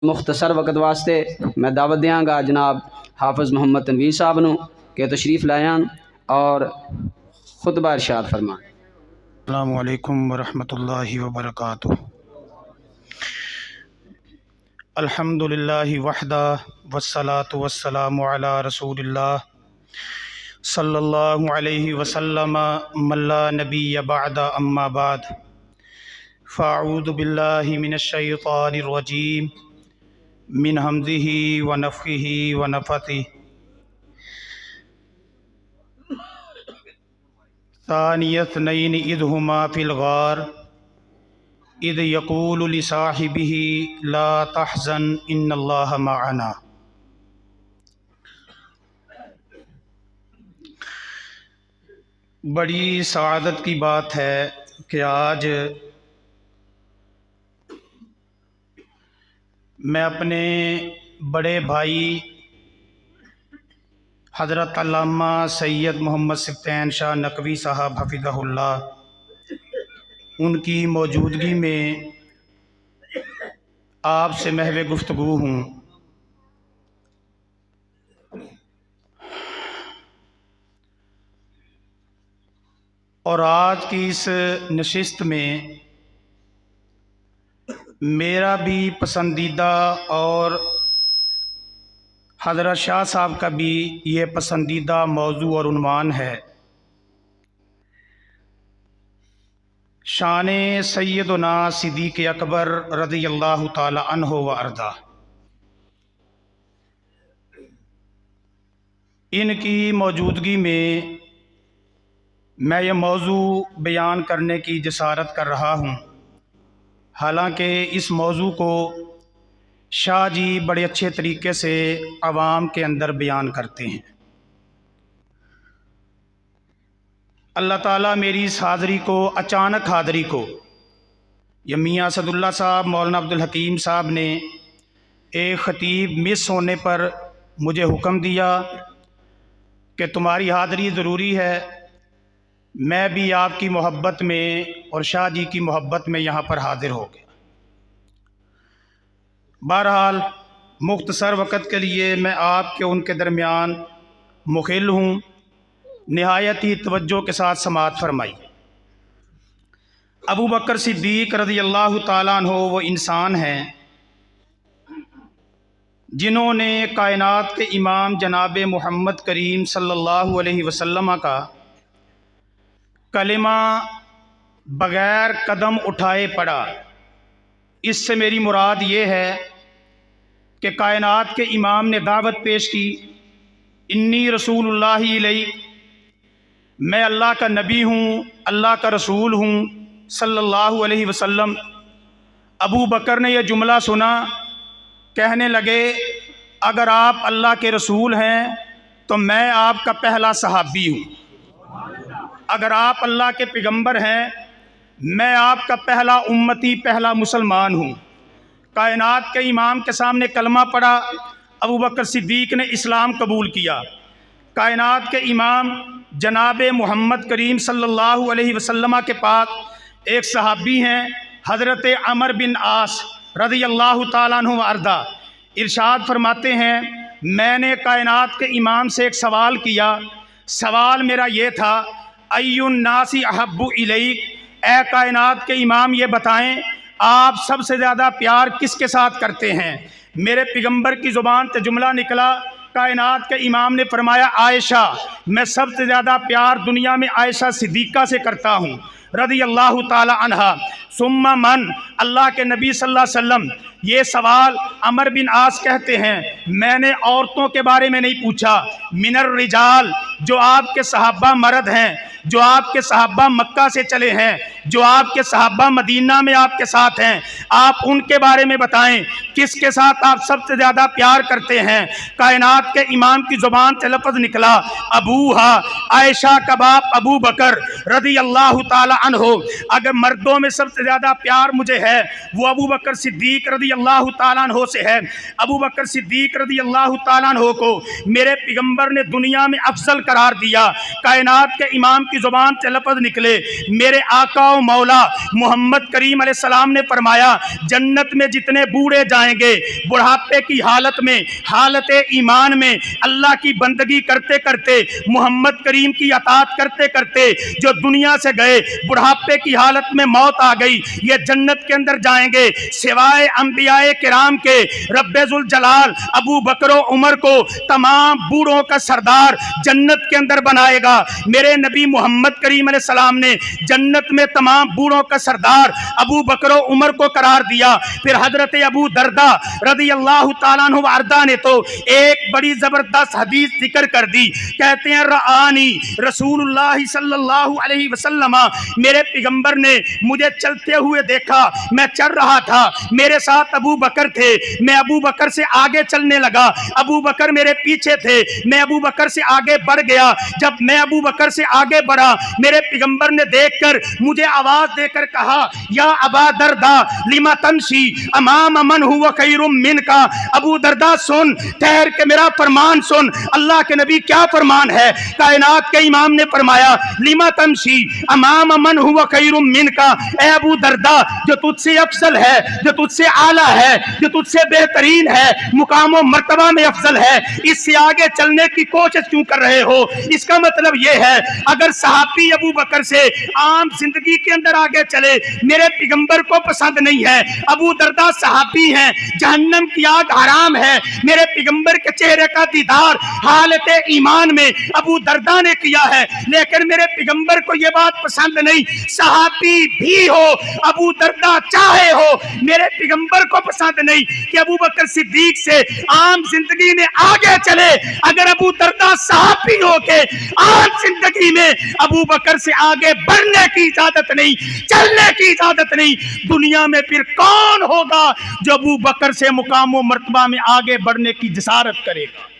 مختصر وقت واسطے میں دعوت دیاں گا جناب حافظ محمد تنویر صاحب نو کہ تشریف لائیں اور خطبہ ارشاد فرمائیں۔ السلام علیکم ورحمۃ اللہ وبرکاتہ۔ الحمد للہ وحدہ والصلاة والسلام علی رسول اللہ صلی اللہ علیہ وسلم من لا نبی بعد اما بعد فاعوذ باللہ من الشیطان الرجیم من حمزہ ونفخہ ونفثہ۔ ثانی اثنین اذ ہما فی الغار اذ یقول لصاحبہ لا تحزن ان اللہ معنا۔ بڑی سعادت کی بات ہے کہ آج میں اپنے بڑے بھائی حضرت علامہ سید محمد سبطین شاہ نقوی صاحب حفظہ اللہ ان کی موجودگی میں آپ سے محو گفتگو ہوں۔ اور آج کی اس نشست میں میرا بھی پسندیدہ اور حضرت شاہ صاحب کا بھی یہ پسندیدہ موضوع اور عنوان ہے شان سیدنا صدیق اکبر رضی اللہ تعالی عنہ و ارضا۔ ان کی موجودگی میں یہ موضوع بیان کرنے کی جسارت کر رہا ہوں، حالانکہ اس موضوع کو شاہ جی بڑے اچھے طریقے سے عوام کے اندر بیان کرتے ہیں۔ اللہ تعالیٰ میری اس حاضری کو، اچانک حاضری کو، یہ میاں اسد اللہ صاحب مولانا عبدالحکیم صاحب نے ایک خطیب مس ہونے پر مجھے حکم دیا کہ تمہاری حاضری ضروری ہے۔ میں بھی آپ کی محبت میں اور شاہ جی کی محبت میں یہاں پر حاضر ہو گیا۔ بہرحال مختصر وقت کے لیے میں آپ کے ان کے درمیان مخل ہوں، نہایت ہی توجہ کے ساتھ سماعت فرمائی۔ ابو بکر صدیق رضی اللہ تعالیٰ عنہ وہ انسان ہیں جنہوں نے کائنات کے امام جناب محمد کریم صلی اللہ علیہ وسلم کا کلمہ بغیر قدم اٹھائے پڑا۔ اس سے میری مراد یہ ہے کہ کائنات کے امام نے دعوت پیش کی، انی رسول اللہ علیہ، میں اللہ کا نبی ہوں، اللہ کا رسول ہوں صلی اللہ علیہ وسلم۔ ابو بکر نے یہ جملہ سنا، کہنے لگے اگر آپ اللہ کے رسول ہیں تو میں آپ کا پہلا صحابی ہوں، اگر آپ اللہ کے پیغمبر ہیں میں آپ کا پہلا امتی، پہلا مسلمان ہوں۔ کائنات کے امام کے سامنے کلمہ پڑھا، ابو بکر صدیق نے اسلام قبول کیا۔ کائنات کے امام جناب محمد کریم صلی اللہ علیہ وسلم کے پاس ایک صحابی ہیں حضرت عمر بن عاص رضی اللہ تعالیٰ عنہ وارضا، ارشاد فرماتے ہیں میں نے کائنات کے امام سے ایک سوال کیا، سوال میرا یہ تھا ای الناس احب الیک، اے کائنات کے امام یہ بتائیں آپ سب سے زیادہ پیار کس کے ساتھ کرتے ہیں؟ میرے پیغمبر کی زبان سے جملہ نکلا، کائنات کے امام نے فرمایا عائشہ، میں سب سے زیادہ پیار دنیا میں عائشہ صدیقہ سے کرتا ہوں رضی اللہ تعالی عنہا۔ ثم من، اللہ کے نبی صلی اللہ علیہ وسلم یہ سوال عمر بن عاص کہتے ہیں میں نے عورتوں کے بارے میں نہیں پوچھا، من الرجال، جو آپ کے صحابہ مرد ہیں، جو آپ کے صحابہ مکہ سے چلے ہیں، جو آپ کے صحابہ مدینہ میں آپ کے ساتھ ہیں، آپ ان کے بارے میں بتائیں کس کے ساتھ آپ سب سے زیادہ پیار کرتے ہیں؟ کائنات کے امام کی زبان سے لفظ نکلا ابوہا، عائشہ کا باپ ابو بکر رضی اللہ تعالی عنہ۔ اگر مردوں میں سب سے زیادہ پیار مجھے ہے وہ ابو بکر صدیق رضی اللہ تعالیٰ عنہ سے ہے۔ ابو بکر صدیق رضی اللہ تعالیٰ عنہ کو میرے پیغمبر نے دنیا میں افضل قرار دیا۔ کائنات کے امام کی زبان سے لفظ نکلے، میرے آقا و مولا محمد کریم علیہ السلام نے فرمایا جنت میں جتنے بوڑھے جائیں گے بڑھاپے کی حالت میں، حالت ایمان میں، اللہ کی بندگی کرتے کرتے، محمد کریم کی اطاعت کرتے کرتے جو دنیا سے گئے، بڑھاپے کی حالت میں موت آ گئی، یہ جنت کے اندر جائیں گے سوائے انبیاء کرام کے۔ رب ذوالجلال ابو بکر و عمر کو تمام بوڑھوں کا سردار جنت کے اندر بنائے گا۔ میرے نبی محمد کریم علیہ السلام نے جنت میں تمام بوڑھوں کا سردار ابو بکر و عمر کو قرار دیا۔ پھر حضرت ابو دردہ رضی اللہ تعالیٰ عنہ وارضہ نے تو ایک بڑی زبردست حدیث ذکر کر دی، کہتے ہیں رآنی رسول اللہ صلی اللہ علیہ وسلم، میرے پیغمبر نے مجھے چلتے ہوئے دیکھا، میں چل رہا تھا، میرے ساتھ ابو بکر تھے، میں ابو بکر سے آگے چلنے لگا، ابو بکر میرے پیچھے تھے، میں ابو بکر سے آگے بڑھ گیا۔ جب میں ابو بکر سے آگے بڑھا میرے پیغمبر نے دیکھ کر مجھے آواز دے کر کہا یا ابا دردہ لما تمشی امام من ہوا خیر من کا، ابو دردہ سن، ٹھہر کے میرا فرمان سن۔ اللہ کے نبی کیا فرمان ہے؟ کائنات کے امام نے فرمایا لما تمشی امام من ہوا خیر من کا، اے ابو دردہ جو تجھ سے افضل ہے، جو تجھ سے اعلیٰ ہے، جو تجھ سے بہترین ہے، مقام و مرتبہ میں افضل ہے، اس سے آگے چلنے کی کوشش کیوں کر رہے ہو؟ اس کا مطلب یہ ہے اگر صحابی ابو بکر سے عام زندگی کے اندر آگے چلے میرے پیغمبر کو پسند نہیں ہے، ابو دردہ صحابی ہیں، جہنم کی آگ حرام ہے، میرے پیغمبر کے چہرے کا دیدار حالت ایمان میں ابو دردہ نے کیا ہے، لیکن میرے پیغمبر کو یہ بات پسند نہیں۔ صحابی بھی ہو، ابو دردہ چاہے ہو، میرے پیغمبر کو پسند نہیں کہ ابو بکر صدیق سے عام زندگی میں آگے چلے۔ اگر ابو دردہ صحابی ہو کے عام زندگی میں ابو بکر سے آگے بڑھنے کی اجازت نہیں، چلنے کی اجازت نہیں، دنیا میں پھر کون ہوگا جو ابو بکر سے مقام و مرتبہ میں آگے بڑھنے کی جسارت کرے گا؟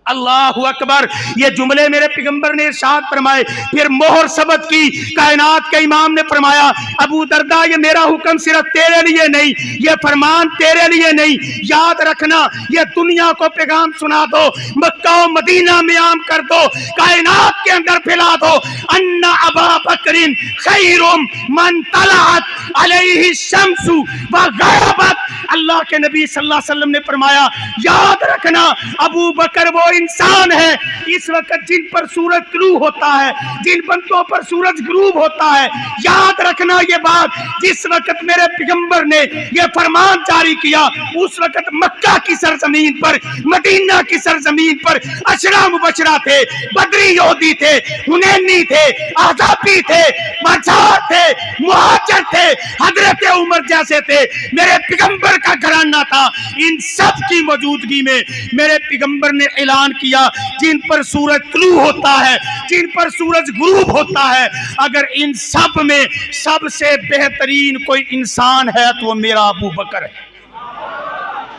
اللہ اکبر، یہ جملے میرے پیغمبر نے ارشاد فرمائے۔ پھر مہر ثبت کی، کائنات کے امام نے فرمایا ابو دردہ یہ میرا حکم صرف تیرے لیے نہیں، یہ فرمان تیرے لیے نہیں، یاد رکھنا یہ دنیا کو پیغام سنا دو، مکہ و مدینہ میں عام کر دو، کائنات کے اندر پھیلا دو، ان ابا بکر خیر من طلعت علیہ الشمس وغربت۔ اللہ کے نبی صلی اللہ علیہ وسلم نے فرمایا یاد رکھنا ابو بکر وہ انسان ہے اس وقت جن پر سورج طلوع ہوتا ہے، جن بندوں پر سورج غروب ہوتا ہے، یاد رکھنا یہ بات، جس وقت میرے پیغمبر نے یہ فرمان جاری کیا اس وقت مکہ کی سرزمین پر، مدینہ کی سرزمین پر عشرہ مبشرہ تھے، بدری یہودی تھے، حنینی تھے، احزابی تھے، انصار تھے، مہاجر تھے، حضرت عمر جیسے تھے، میرے پیغمبر کا گھرانہ تھا۔ ان سب کی موجودگی میں میرے پیغمبر نے اعلان کیا جن پر سورج طلوع ہوتا ہے، جن پر سورج غروب ہوتا ہے، اگر ان سب میں سب سے بہترین کوئی انسان ہے تو وہ میرا ابو بکر ہے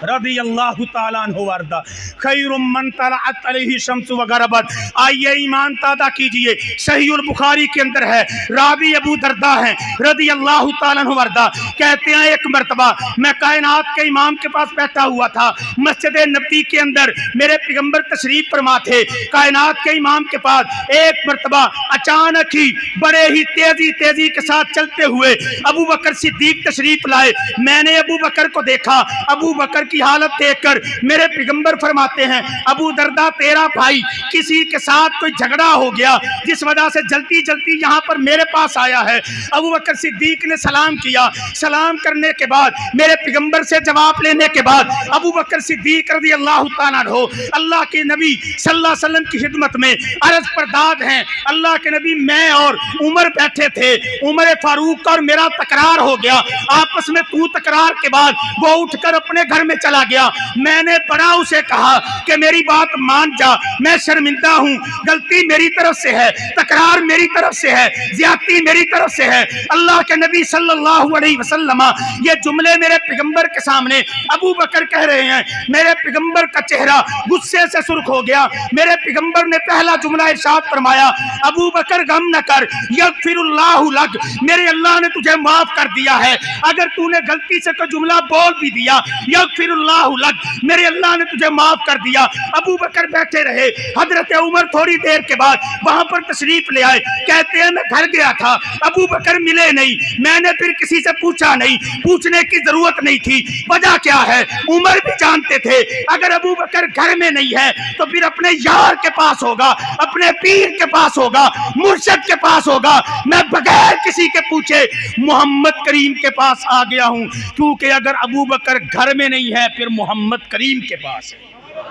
رضی اللہ تعالیٰ عنہ وارضہ، خیر من طلعت علیہ الشمس وغربت۔ آئیے ایمان تازہ کیجئے، صحیح البخاری کے اندر ہے، راوی ابو دردہ ہیں رضی اللہ تعالیٰ عنہ وارضہ، کہتے ہیں ایک مرتبہ میں کائنات کے امام کے پاس بیٹھا ہوا تھا، مسجد نبی کے اندر میرے پیغمبر تشریف فرما تھے، کائنات کے امام کے پاس ایک مرتبہ اچانک ہی بڑے ہی تیزی کے ساتھ چلتے ہوئے ابو بکر صدیق تشریف لائے۔ میں نے ابو بکر کو دیکھا، ابو بکر کی حالت دیکھ کر میرے پیغمبر فرماتے ہیں ابو دردہ تیرا بھائی کسی کے ساتھ کوئی جھگڑا ہو گیا جس وجہ سے جلدی یہاں پر میرے پاس آیا ہے۔ ابو بکر صدیق نے سلام کیا، سلام کرنے کے بعد میرے پیغمبر سے جواب لینے کے بعد ابو بکر صدیق رضی اللہ تعالیٰ عنہ اللہ کے نبی صلی اللہ علیہ وسلم کی خدمت میں عرض پرداد ہیں۔ اللہ کے نبی میں اور عمر بیٹھے تھے، عمر فاروق اور میرا تکرار ہو گیا، آپس میں تو تکرار کے بعد وہ اٹھ کر اپنے گھر میں چلا گیا۔ میں نے بڑا اسے کہا کہ میری بات مان جا، میں شرمندہ ہوں، غلطی میری طرف سے ہے، تکرار میری طرف سے ہے، زیادتی میری طرف سے ہے۔ اللہ کے نبی صلی اللہ علیہ وسلم یہ جملے میرے پیغمبر کے سامنے ابو بکر کہہ رہے ہیں، میرے پیغمبر کا چہرہ غصے سے سرخ ہو گیا۔ میرے پیغمبر نے پہلا جملہ ارشاد فرمایا ابو بکر غم نہ کر، یغفر اللہ لک، میرے اللہ نے تجھے معاف کر دیا ہے، اگر تو نے غلطی سے کوئی جملہ بول بھی دیا یغفر यगफिरुल्लाहु लक, मेरे अल्लाह ने तुझे माफ कर दिया। अबू बकर बैठे रहे। हजरत उमर थोड़ी देर के बाद वहां पर तशरीफ ले आए। कहते हैं मैं घर गया था, अबू बकर मिले नहीं, मैंने फिर किसी से पूछा नहीं, पूछने की जरूरत नहीं थी। वजह क्या है? उमर भी जानते थे अगर अबू बकर घर में नहीं है तो फिर अपने यार के पास होगा, अपने पीर के पास होगा, मुर्शिद के पास होगा। मैं बगैर किसी के पूछे मोहम्मद करीम के पास आ गया हूं, क्योंकि अगर अबू बकर घर में नहीं है फिर मोहम्मद करीम के पास है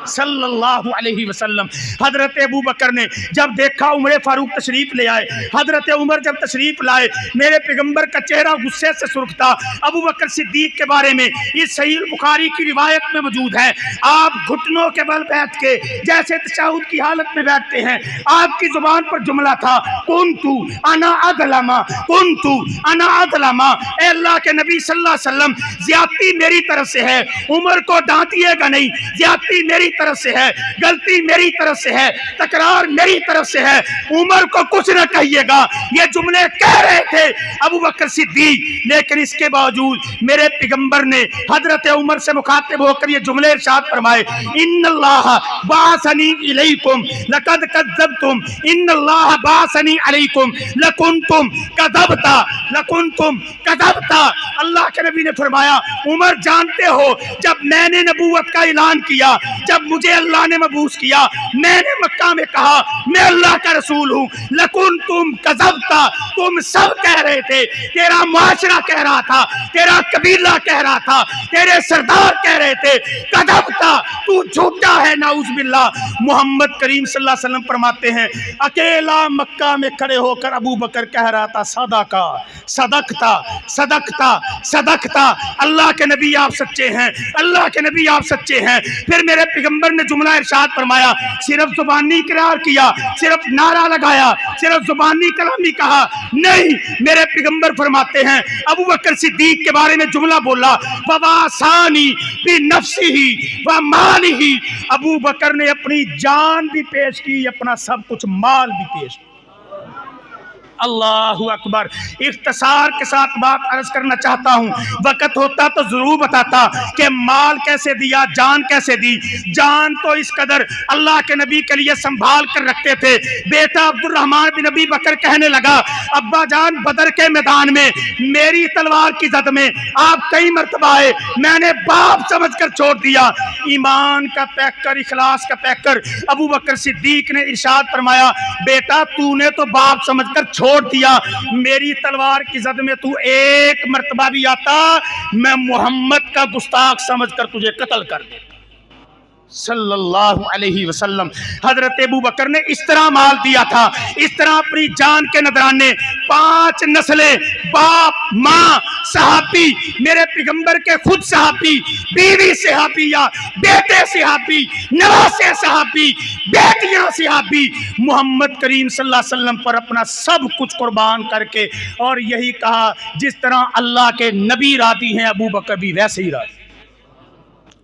सल्लल्लाहु अलैहि वसल्लम। हजरत अबू बकर ने जब देखा उमर फारूक तशरीफ ले आए, हजरत उमर जब तशरीफ लाए, मेरे पैगंबर का चेहरा गुस्से से सुर्ख था। अबू बकर सिद्दीक के बारे में इस सहीह बुखारी की रिवायत में मौजूद है, आप घुटनों के बल बैठ के जैसे तशहुद की हालत में बैठते हैं, आपकी जुबान पर जुमला था कुन्तु अना अदलमा, कुन्तु अना अदलमा। ए अल्लाह के नबी सल्लल्लाहु अलैहि वसल्लम, ज्यादती मेरी तरफ से है, उमर को डांटिएगा नहीं, ज्यादती मेरी तरफ से है, गलती मेरी तरफ से है, तकरार मेरी तरफ से है, उमर को कुछ न कहिएगा। ये जुमले कह रहे थे अबू बकर सिद्दीक, लेकिन इसके बावजूद मेरे पैगंबर ने हजरत उमर से मुखातिब होकर ये जुमले इरशाद फरमाए, इन्नल्लाह बासनी इलैकुम लक़द कज़्ज़बतुम, इन्नल्लाह बासनी अलैकुम लकुंतुम कज़बता, लकुंतुम कज़बता। अल्लाह के नबी ने फरमाया, उमर जानते हो जब मैंने नबूवत का ऐलान किया, जब मुझे अल्लाह ने मबूस किया, मैंने मक्का में कहा मैं अल्लाह का रसूल हूँ, लकुन तुम कज़बता, तुम सब कह रहे थे, तेरा मुआशरा कह रहा था, तेरा कबीला कह रहा था, तेरे सरदार कह रहे थे कज़बता, तू झूठा है नाउज़ बिल्लाह। मोहम्मद करीम सल्लल्लाहु अलैहि वसल्लम फरमाते हैं, अकेला मक्का में खड़े होकर अबू बकर कह रहा था सदका, सदकता, सदकता, सदकता। अल्लाह के नबी आप सच्चे हैं, अल्लाह के नबी आप सच्चे हैं। फिर मेरे पैगंबर ने जुमला इरशाद फरमाया, सिर्फ जुबानी इकरार किया, सिर्फ नारा लगाया, सिर्फ जुबानी कलामी कहा नहीं। मेरे पैगंबर फरमाते हैं अबू बकर सिद्दीक के बारे में जुमला बोला, ववासानी बि नफ्सिही व मालिही। अबू बकर ने अपनी जान भी पेश की, अपना सब कुछ माल भी पेश किया। अल्लाहु अकबर। इख्तिसार के साथ बात अर्ज करना चाहता हूँ, वक़्त होता तो जरूर बताता कि माल कैसे दिया, जान कैसे दी। जान तो इस कदर अल्लाह के नबी के लिए संभाल कर रखते थे। बेटा अब्दुर्रहमान बिन अबी बकर कहने लगा, अब्बा जान बदर के मैदान में मेरी तलवार की जद में आप कई मरतबा आए, मैंने बाप समझ कर छोड़ दिया। ईमान का पैकर, इखलास का पैकर अबू बकर सिद्दीक ने इरशाद फरमाया, बेटा तूने तो बाप समझ कर छोड़ दिया, मेरी तलवार की जद में तू एक मर्तबा भी आता, मैं मोहम्मद का गुस्ताख समझकर तुझे कत्ल कर देता सल्लल्लाहु अलैहि वसल्लम। हजरत अबू बकर ने इस तरह माल दिया था, इस तरह अपनी जान के नजराने 5 नस्लें, बाप, माँ, सहाबी, मेरे पैगंबर के खुद सहाबी, बीवी सहाबिया, बेटे सहाबी, नवासे सहाबी, बेटियां सहाबी, मोहम्मद करीम सल्लल्लाहु अलैहि वसल्लम पर अपना सब कुछ कुर्बान करके, और यही कहा जिस तरह अल्लाह के नबी राजी हैं अबू बकर भी वैसे ही राजी।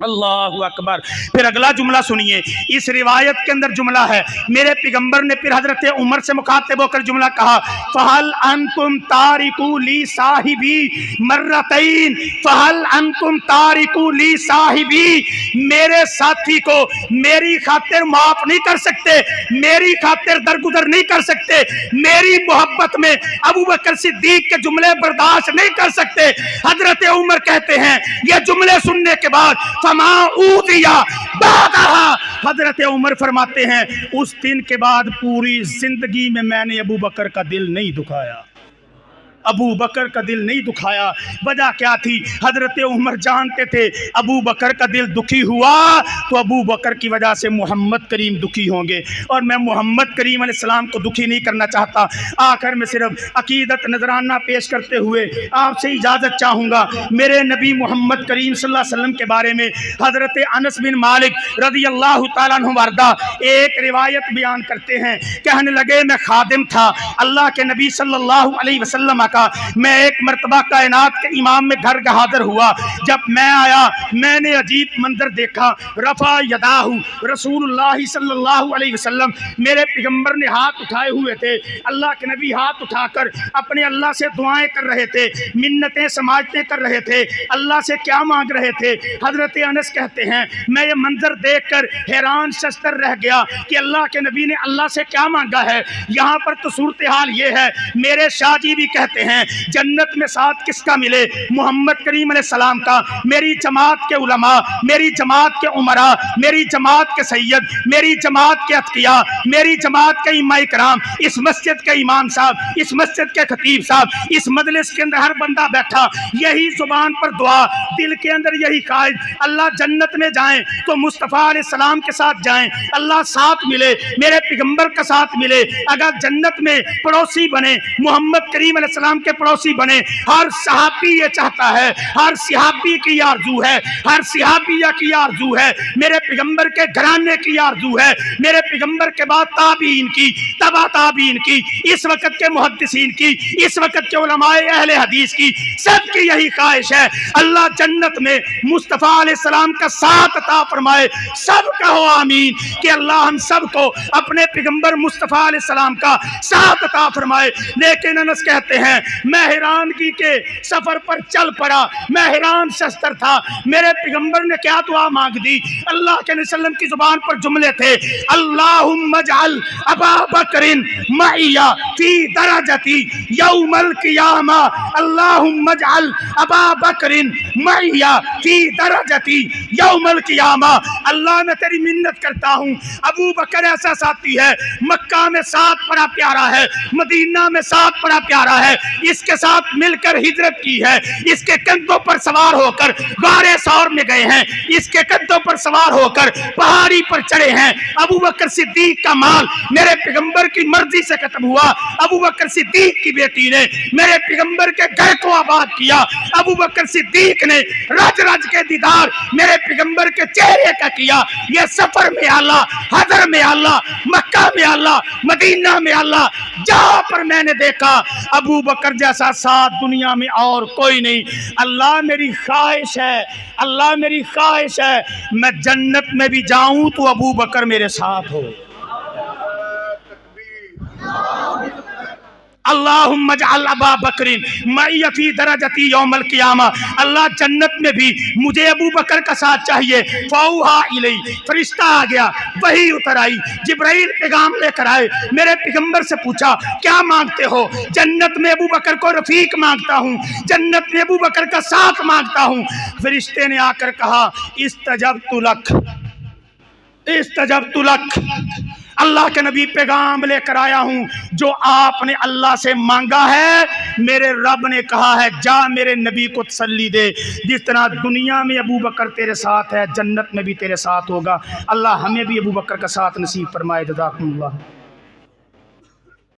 अल्लाहु अकबर। फिर अगला जुमला सुनिए, इस रिवायत के अंदर जुमला है, मेरे पैगंबर ने फिर हजरत उमर से मुखातिब होकर जुमला कहा, फहल अंतुम तारिकू ली साहिबी मर्रतैन, फहल अंतुम तारिकू ली साहिबी। मेरे साथी को मेरी खातिर माफ नहीं कर सकते, मेरी खातिर दरगुजर नहीं कर सकते, मेरी मोहब्बत में अबू बकर सिद्दीक के जुमले बर्दाश्त नहीं कर सकते। हजरत उमर कहते हैं, ये जुमले सुनने के बाद हजरत उमर फरमाते हैं, उस दिन के बाद पूरी जिंदगी में मैंने अबू बकर का दिल नहीं दुखाया, अबू बकर का दिल नहीं दुखाया। वजह क्या थी? हजरत उमर जानते थे अबू बकर का दिल दुखी हुआ तो अबू बकर की वजह से मोहम्मद करीम दुखी होंगे, और मैं मोहम्मद करीम अलैहिस्सलाम को दुखी नहीं करना चाहता। आखिर में सिर्फ अकीदत नजराना पेश करते हुए आपसे इजाज़त चाहूँगा। मेरे नबी मोहम्मद करीम सल्लल्लाहु अलैहि वसल्लम के बारे में हजरत अनस बिन मालिक रज़ियल्लाहु ताला अन्हु वारदा एक रिवायत बयान करते हैं, कहने लगे मैं खादिम था, अल्लाह के नबी सल्लल्लाहु अलैहि वसल्लम सका। मैं एक मरतबा कायनात के इमाम में घर का हाजिर हुआ। जब मैं आया मैंने अजीब मंजर देखा। रफा यदाहू रसूलुल्लाह सल्लल्लाहु अलैहि वसल्लम, मेरे पैगंबर ने हाथ उठाए हुए थे। अल्लाह के नबी हाथ उठाकर अपने अल्लाह से दुआएं कर रहे थे, मिन्नतें समाजतें कर रहे थे, अल्लाह से क्या मांग रहे थे। हजरत अनस कहते हैं मैं ये मंजर देखकर हैरान शस्तर रह गया कि अल्लाह के नबी ने अल्लाह से क्या मांगा है। यहाँ पर तो सूरत हाल ये है, मेरे शाह जी भी कहते हैं जन्नत में साथ किसका मिले, मोहम्मद करीम अलैहिस्सलाम का। मेरी जमात के उलमा, मेरी जमात के उमरा, मेरी जमात के सैयद, मेरी जमात के अतकिया, मेरी जमात के इमाम इकराम, इस मस्जिद के इमाम साहब, इस मस्जिद के खतीब साहब, इस मजलिस के अंदर हर बंदा बैठा, यही जुबान पर दुआ, दिल के अंदर यही ख्वाहिश, अल्लाह जन्नत में जाएं तो मुस्तफ़ा अलैहिस्सलाम के साथ जाएं, अल्लाह साथ मिले, मेरे पैगंबर का साथ मिले। अगर जन्नत में पड़ोसी बने, मोहम्मद करीम अलैहिस्सलाम के पड़ोसी बने। हर सहाबी ये चाहता है, हर सहाबी की आरज़ू है, हर सहाबिया की आरज़ू है, मेरे पैगंबर के घराने की आरज़ू है, मेरे पैगंबर के बाद ताबीन की, तबा ताबीन की, इस वक्त के मुहद्दिसीन की, इस वक्त के उलमाए अहले हदीस की, सबकी यही ख्वाहिश है अल्लाह जन्नत में मुस्तफ़ा अलैहिस्सलाम का साथ अता फरमाए। सब कहो आमीन कि अल्लाह हम सब को अपने पैगंबर मुस्तफ़ा अलैहिस्सलाम का साथ अता फरमाए। लेकिन अनस कहते हैं मैं हैरानगी के सफर पर चल पड़ा, मैं हैरान शस्तर था। मेरे पैगंबर ने क्या दुआ मांग दी, अल्लाह के नबी सल्लल्लाहु अलैहि वसल्लम की जुबान पर जुमले थे, अल्लाहुम्मा जअल अबा बकरिन मइया फी दरजती यौमल क़ियामा, अल्लाहुम्मा जअल अबा बकरिन मइया फी दरजती यौमल क़ियामा। अल्लाह मैं तेरी मिन्नत करता हूँ, अबू बकर ऐसा साथी है, मक्का में साथ बड़ा प्यारा है, मदीना में साथ बड़ा प्यारा है, इसके साथ मिलकर हिजरत की है, इसके कंधों पर सवार होकर गारे सौर में गए हैं, इसके कंधों पर सवार होकर पहाड़ी पर चढ़े हैं। अबू बकर सिद्दीक का माल मेरे पैगंबर की मर्जी से खत्म हुआ। अबू बकर सिद्दीक की बेटी ने मेरे पैगंबर के घर को आबाद किया। अबू बकर सिद्दीक ने रज रज के दीदार मेरे पैगंबर के चेहरे का किया। ये सफर में अल्लाह, हजर में अल्लाह, मक्का में अल्लाह, मदीना में अल्लाह, जहां पर मैंने देखा अबू बकर जैसा साथ दुनिया में और कोई नहीं। अल्लाह मेरी ख्वाहिश है, अल्लाह मेरी ख्वाहिश है मैं जन्नत में भी जाऊं तो अबू बकर मेरे साथ हो। अल्लाहुम्मा जअल अबा बकरिन मइया फी दरजती यौमल क़ियामा, अल्लाह जन्नत में भी मुझे अबू बकर का साथ चाहिए। फौहा इलै, फरिश्ता आ गया, वही उतर आई, जिब्राइल पैगाम लेकर आए, मेरे पैगंबर से पूछा क्या मांगते हो। जन्नत में अबू बकर को रफीक मांगता हूँ, जन्नत में अबू बकर का साथ मांगता हूँ। फरिश्ते ने आकर कहा इस्तजबतु लक, इस्तजबतु लक, अल्लाह के नबी पैगाम लेकर आया हूँ, जो आपने अल्लाह से मांगा है मेरे रब ने कहा है जा मेरे नबी को तसल्ली दे, जिस तरह दुनिया में अबू बकर तेरे साथ है जन्नत में भी तेरे साथ होगा। अल्लाह हमें भी अबू बकर का साथ नसीब फरमाए। जज़ाकुमुल्लाह।